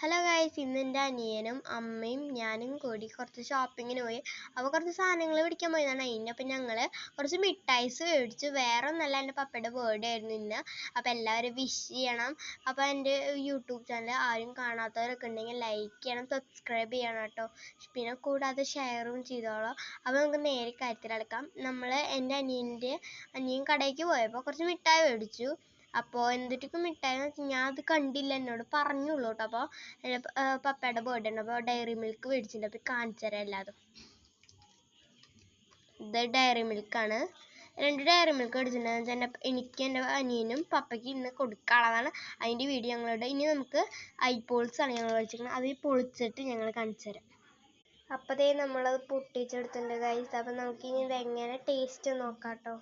Hello guys, ഇന്ന് എൻ്റെ അനിയനും അമ്മയും ഞാനും കൂടി കുറച്ച് ഷോപ്പിങ്ങിന് പോയി. അപ്പോൾ കുറച്ച് സാധനങ്ങൾ മേടിക്കാൻ പോയതാണ്. അതിനപ്പം ഞങ്ങൾ കുറച്ച് മിഠായിസ് മേടിച്ചു. വേറെ ഒന്നല്ല, എൻ്റെ പപ്പയുടെ ബർത്ത്ഡേ ആയിരുന്നു ഇന്ന്. അപ്പോൾ എല്ലാവരും വിഷ് ചെയ്യണം. അപ്പോൾ എൻ്റെ യൂട്യൂബ് ചാനൽ ആരും കാണാത്തവരൊക്കെ ഉണ്ടെങ്കിൽ ലൈക്ക് ചെയ്യണം, സബ്സ്ക്രൈബ് ചെയ്യണം കേട്ടോ. പിന്നെ കൂടാതെ ഷെയറും ചെയ്തോളാം. അപ്പോൾ നമുക്ക് നേരെ കാര്യത്തിലെടുക്കാം. എൻ്റെ അനിയൻ കടയ്ക്ക് പോയപ്പോൾ കുറച്ച് മിഠായി മേടിച്ചു. അപ്പോൾ എന്തൊക്കെ മിഠായി എന്ന് വെച്ചാൽ ഞാൻ അത് കണ്ടില്ല, എന്നോട് പറഞ്ഞുള്ളൂ കേട്ടോ. അപ്പോൾ എൻ്റെ പപ്പയുടെ ബർത്ത്ഡേ ഉണ്ട്. അപ്പോൾ ഡയറി മിൽക്ക് മേടിച്ചിട്ടുണ്ട്. അപ്പോൾ കാണിച്ചു തരാം എല്ലാതും. ഇത് ഡയറി മിൽക്കാണ്. 2 ഡയറി മിൽക്ക് മേടിച്ചിട്ടുണ്ടെന്ന് വെച്ചാൽ എനിക്ക് എൻ്റെ അനിയനും പപ്പയ്ക്ക് ഇന്ന് കൊടുക്കാനുള്ളതാണ്. അതിൻ്റെ വീഡിയോ ഞങ്ങളുടെ ഇനി നമുക്ക് ഐപോൾസാണ് ഞങ്ങൾ മേടിച്ചിരിക്കുന്നത്. അത് പൊളിച്ചിട്ട് ഞങ്ങൾ കാണിച്ചു തരാം. അപ്പോൾ നമ്മളത് പൊട്ടിച്ചെടുത്തിട്ടുണ്ട് ഗൈസ്. അപ്പം നമുക്കിനി ഇതെങ്ങനെ ടേസ്റ്റ് നോക്കാം കേട്ടോ.